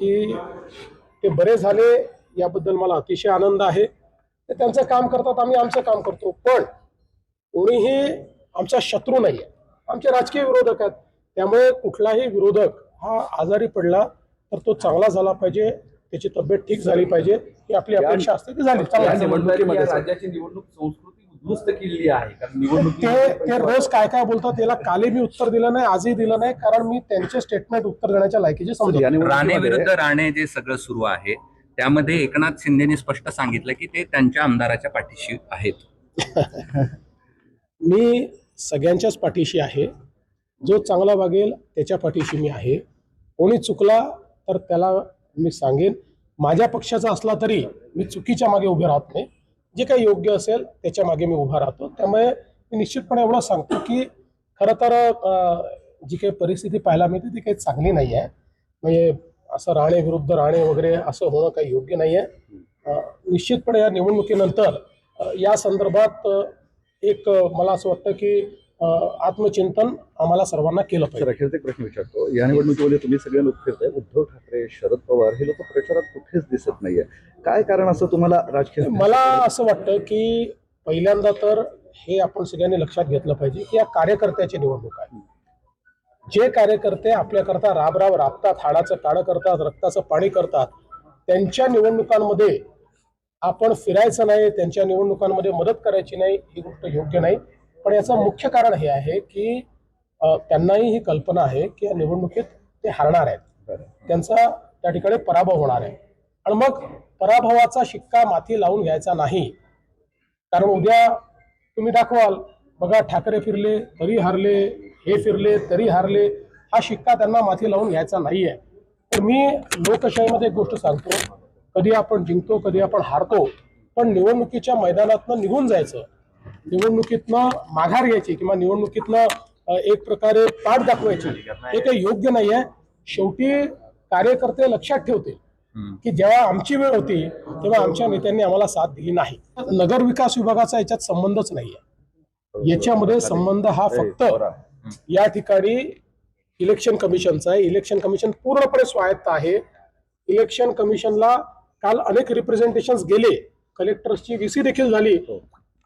की ते बरे झाले याबद्दल मला अतिशय आनंद आहे. ते त्यांचं काम करतात, आम्ही आमचं काम करतो. पण कोणीही आमचा शत्रू नाही आहे, आमचे राजकीय विरोधक आहेत. त्यामुळे कुठलाही विरोधक हा आजारी पडला तर तो चांगला झाला पाहिजे, त्याची तब्येत ठीक झाली पाहिजे, ही आपली अपेक्षा असते. ती झाली. राज्याची निवडणूक संस्कृती उद्ध्वस्त केली आहे. कारण ते रोज काय काय बोलतात त्याला कालही मी उत्तर दिलं नाही, आजही दिलं नाही, कारण मी त्यांचे स्टेटमेंट उत्तर देण्याच्या लायकीचे समजतो. राणे विरुद्ध राणे जे सगळं सुरू आहे त्यामध्ये एकनाथ शिंदेनी स्पष्ट सांगितलं की ते त्यांच्या आमदाराच्या पाठीशी आहेत. मी सगळ्यांच्याच पाठीशी आहे. जो चांगला वागेल त्याच्या पाठीशी मी आहे. कोणी चुकला तर त्याला मी सांगेन. माझ्या पक्षाचा असला तरी मी चुकीच्या मागे उभे राहत नाही. जे काही योग्य असेल त्याच्या मागे मी उभा राहतो. त्यामुळे मी निश्चितपणे एवढं सांगतो की खरं तर जी काही परिस्थिती पाहायला मिळते ती काही चांगली नाही आहे. म्हणजे असं राणे विरुद्ध राणे वगैरे असं होणं काही योग्य नाही आहे. निश्चितपणे या निवडणुकीनंतर या संदर्भात एक मला असं वाटतं की आत्मचिंतन आम्हाला सर्वांना केलं पाहिजे. अखेरचा एक प्रश्न विचारतो. या निवडणुकीमध्ये तुम्ही सगळे लोक फिरताय, उद्धव ठाकरे, शरद पवार हे लोक प्रचारात कुठेच दिसत नाहीये. काय कारण असं तुम्हाला राजकीय? मला असं वाटतं की पहिल्यांदा तर हे आपण सगळ्यांनी लक्षात घेतलं पाहिजे की या कार्यकर्त्याची निवडणूक आहे. जे कार्यकर्ते आपल्याकरता राबराब राबतात, हाडाचं काळं करतात, रक्ताचं पाणी करतात, त्यांच्या निवडणुकांमध्ये आपण फिरायचं नाही, त्यांच्या निवडणुकांमध्ये मदत करायची नाही, ही गोष्ट योग्य नाही. पण याचं मुख्य कारण हे आहे की त्यांनाही ही कल्पना आहे की या निवडणुकीत ते हारणार आहेत, त्यांचा त्या ठिकाणी पराभव होणार आहे. आणि मग पराभवाचा शिक्का माथी लावून घ्यायचा नाही. कारण उद्या तुम्ही दाखवाल बघा ठाकरे फिरले तरी हारले, हे फिरले तरी हारले, हा शिक्का त्यांना माथी लावून घ्यायचा नाहीये. तर मी लोकशाहीमध्ये एक गोष्ट सांगतो, कधी आपण जिंकतो कधी आपण हारतो, पण निवडणुकीच्या मैदानातनं निघून जायचं, निवडणुकीतनं माघार घ्यायची किंवा निवडणुकीतनं एक प्रकारे पाठ दाखवायची, हे काही योग्य नाही आहे. शेवटी कार्यकर्ते लक्षात ठेवतील की जेव्हा आमची वेळ होती तेव्हा आमच्या नेत्यांनी आम्हाला साथ दिली नाही. नगर विकास विभागाचा याच्यात संबंधच नाहीये. याच्यामध्ये संबंध हा फक्त या ठिकाणी इलेक्शन कमिशनचा आहे. इलेक्शन कमिशन पूर्णपणे स्वायत्त आहे. इलेक्शन कमिशनला काल अनेक रिप्रेझेंटेशन्स गेले, कलेक्टर्सची VC देखील झाली,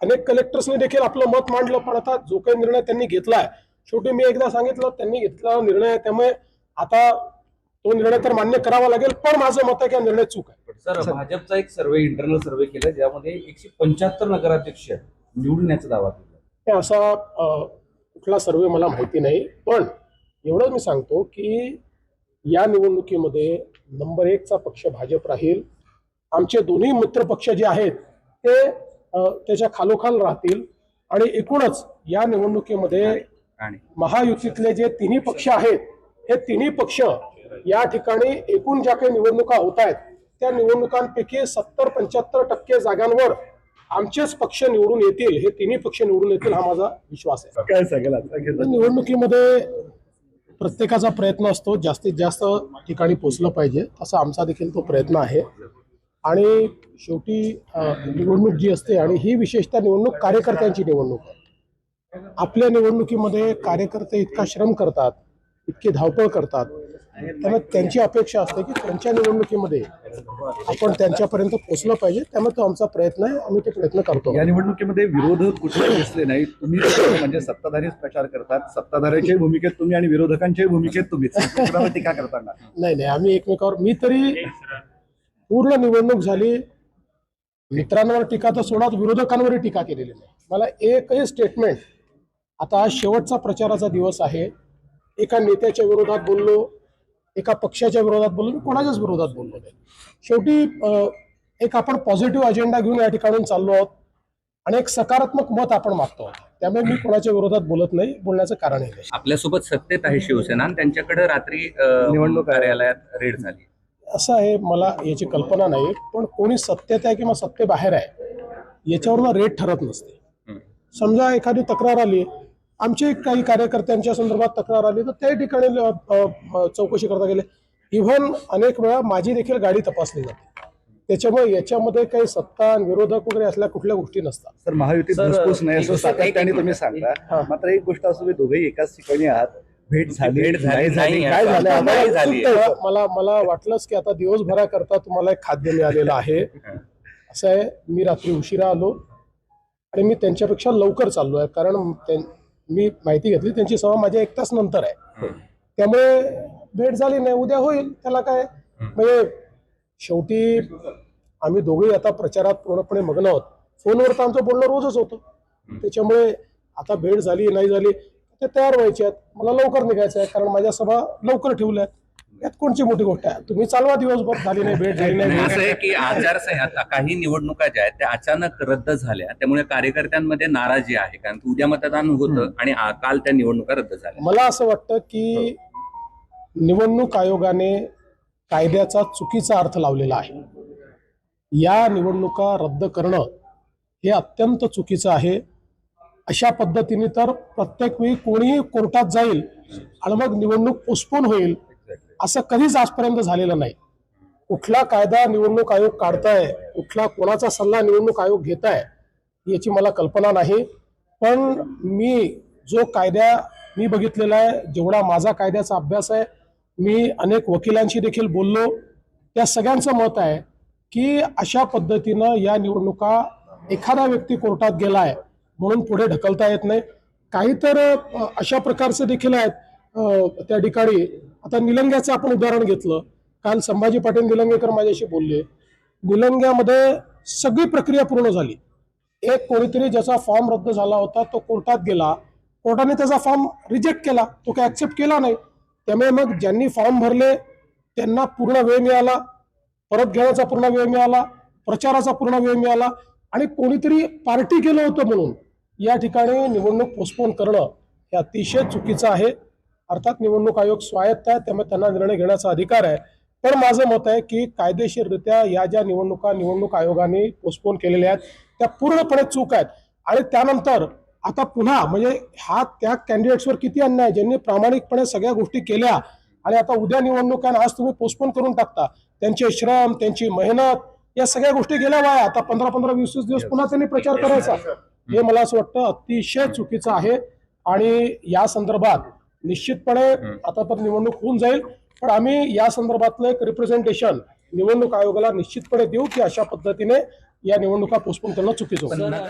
अनेक कलेक्टर्सनी देखील आपलं मत मांडलं. पण आता जो काही निर्णय त्यांनी घेतलाय, शेवटी मी एकदा सांगितलं त्यांनी घेतला निर्णय आहे, त्यामुळे आता तो निर्णय तर मान्य करावा लागेल. पण माझं मत आहे की हा निर्णय चूक आहे. सर, भाजपचा एक इंटरनल सर्वे केला ज्यामध्ये 175 नगराध्यक्ष निवडून येण्याचा दावा केला. असा कुठला सर्वे मला माहिती नाही. पण एवढं मी सांगतो की या निवडणुकीमध्ये नंबर 1चा पक्ष भाजप राहील. आमचे दोन्ही मित्र पक्ष जे आहेत ते त्याच्या खालोखाल राहतील. आणि एकूणच या निवडणुकीमध्ये महायुतीतले जे तिन्ही पक्ष आहेत, हे तिन्ही पक्ष या ठिकाणी एकूण ज्या काही निवडणुका होत आहेत त्या निवडणुकांपैकी 70-75% जागांवर आमचेच पक्ष निवडून येतील, हे तिन्ही पक्ष निवडून येतील, हा माझा विश्वास आहे. काय सांगाल आता? निवडणुकीमध्ये प्रत्येकाचा प्रयत्न असतो जास्तीत जास्त ठिकाणी पोहोचलं पाहिजे, असा आमचा देखील तो प्रयत्न आहे. आणि शेवटी निवडणूक जी असते, आणि ही विशेषतः निवडणूक कार्यकर्त्यांची निवडणूक आहे. आपल्या निवडणुकीमध्ये कार्यकर्ते इतका श्रम करतात, इतकी धावपळ करतात, त्यामुळे त्यांची अपेक्षा असते की त्यांच्या निवडणुकीमध्ये आपण त्यांच्यापर्यंत पोहोचलं पाहिजे. त्यामुळे तो आमचा प्रयत्न आहे, आम्ही ते प्रयत्न करतो. या निवडणुकीमध्ये विरोधक कुठे दिसले नाही. तुम्ही म्हणजे सत्ताधारीच प्रचार करतात, सत्ताधाऱ्याच्याही भूमिकेत तुम्ही आणि विरोधकांच्याही भूमिकेत तुम्हीच टीका करताना. नाही, आम्ही एकमेकावर, मी तरी पूर्ण निवडणूक झाली मित्रांवर टीका तर सोडाच, विरोधकांवरही टीका केलेली नाही. मला एकही स्टेटमेंट, आता आज शेवटचा प्रचाराचा दिवस आहे, एका नेत्याच्या विरोधात बोललो, एका पक्षाच्या विरोधात बोललो, मी कोणाच्याच विरोधात बोललो नाही. शेवटी एक आपण पॉझिटिव्ह अजेंडा घेऊन या ठिकाणून चाललो आहोत आणि एक सकारात्मक मत आपण मागतो. त्यामुळे मी कोणाच्या विरोधात बोलत नाही, बोलण्याचं कारणही नाही. आपल्यासोबत सत्तेत आहे शिवसेना आणि त्यांच्याकडे रात्री निवडणूक कार्यालयात रेड झाली. असं आहे, मला याची कल्पना नाही. पण कोणी सत्तेत आहे किंवा सत्तेबाहेर आहे याच्यावरून रेट ठरत नसते. समजा एखादी तक्रार आली, आमचे काही कार्यकर्त्यांच्या संदर्भात तक्रार आली, तर त्या ठिकाणी चौकशी करता गेले. इव्हन अनेक वेळा माझी देखील गाडी तपासली जाते. त्याच्यामुळे याच्यामध्ये काही सत्ता आणि विरोधक वगैरे असल्या कुठल्या गोष्टी नसतात. सर, महायुतीत घुसपूस नाही असं सातत्याने तुम्ही सांगता. मात्र एक गोष्ट असं, दोघेही एकाच ठिकाणी आहात, भेट झाली भेट झाली नाही काय झालं आता नाही झाली मला वाटलंच की आता दिवसभराकरता तुम्हाला एक खाद्य मिळालेलं आहे. असं आहे, मी रात्री उशिरा आलो आणि मी त्यांच्यापेक्षा लवकर चाललो आहे, कारण मी माहिती घेतली त्यांची सभा माझ्या 1 तास नंतर आहे. त्यामुळे भेट झाली नाही, उद्या होईल, त्याला काय. म्हणजे शेवटी आम्ही दोघेही आता प्रचारात पूर्णपणे मग्न आहोत. फोनवर तर आमचं बोलणं रोजच होतं. त्याच्यामुळे आता भेट झाली नाही झाली ते तयार व्हायचे आहेत. मला लवकर निघायचं आहे, कारण माझ्या सभा लवकर ठेवल्या आहेत. यात कोणची मोठी गोष्ट आहे. तुम्ही चालवा दिवसभर, झाली नाही भेट, झाली नाही असं भेट. आहे की आचारसंहिता काही निवडणुका ज्या आहेत त्या अचानक रद्द झाल्या, त्यामुळे कार्यकर्त्यांमध्ये नाराजी आहे, कारण की उद्या मतदान होतं आणि काल त्या निवडणुका रद्द झाल्या. मला असं वाटतं की निवडणूक आयोगाने कायद्याचा चुकीचा अर्थ लावलेला आहे. या निवडणुका रद्द करणं हे अत्यंत चुकीचं आहे. अशा पद्धतीने तर प्रत्येक वेळी कोणीही कोर्टात जाईल आणि मग निवडणूक पोस्टपोन होईल, असं कधीच आजपर्यंत झालेलं नाही. कुठला कायदा निवडणूक आयोग काढताय, कुठला कोणाचा सल्ला निवडणूक आयोग घेताय याची मला कल्पना नाही. पण जो कायदा मी बघितलेला आहे, जेवढा माझा कायद्याचा अभ्यास आहे, मी अनेक वकिलांशी देखील बोललो, त्या सगळ्यांचं मत आहे की अशा पद्धतीनं या निवडणुका एखादा व्यक्ती कोर्टात गेलाय म्हणून पुढे ढकलता येत नाही. काही तर अशा प्रकारचे देखील आहेत त्या ठिकाणी. आता निलंग्याचं आपण उदाहरण घेतलं, काल संभाजी पाटील निलंगेकर माझ्याशी बोलले. निलंग्यामध्ये सगळी प्रक्रिया पूर्ण झाली. एक कोणीतरी ज्याचा फॉर्म रद्द झाला होता तो कोर्टात गेला, कोर्टाने त्याचा फॉर्म रिजेक्ट केला, तो काय ऍक्सेप्ट केला नाही. त्यामुळे मग ज्यांनी फॉर्म भरले त्यांना पूर्ण वेळ मिळाला, परत घेण्याचा पूर्ण वेळ मिळाला, प्रचाराचा पूर्ण वेळ मिळाला. आणि कोणीतरी पार्टी केलं होतं म्हणून या ठिकाणी निवडणूक पोस्टपोन करणं हे अतिशय चुकीचं आहे. अर्थात निवडणूक आयोग स्वायत्त आहे, त्यामुळे त्यांना निर्णय घेण्याचा अधिकार आहे. पण माझं मत आहे की कायदेशीररित्या या ज्या निवडणूक आयोगाने पोस्टपोन केलेल्या आहेत त्या पूर्णपणे चूक आहेत. आणि त्यानंतर आता पुन्हा म्हणजे हा त्या कॅन्डिडेट्सवर किती अन्याय, ज्यांनी प्रामाणिकपणे सगळ्या गोष्टी केल्या आणि आता उद्या निवडणूक आहे, आज तुम्ही पोस्टपोन करून टाकता. त्यांचे श्रम, त्यांची मेहनत, या सगळ्या गोष्टी गेल्या वाया. आता 15-15, 20-20 दिवस पुन्हा त्यांनी प्रचार करायचा, हे मला असं वाटतं अतिशय चुकीचं आहे. आणि या संदर्भात निश्चितपणे आता तर निवडणूक होऊन जाईल, पण आम्ही या संदर्भातलं एक रिप्रेझेंटेशन निवडणूक आयोगाला निश्चितपणे देऊ की अशा पद्धतीने या निवडणुका पोस्टपोन करणं चुकीचं होतं.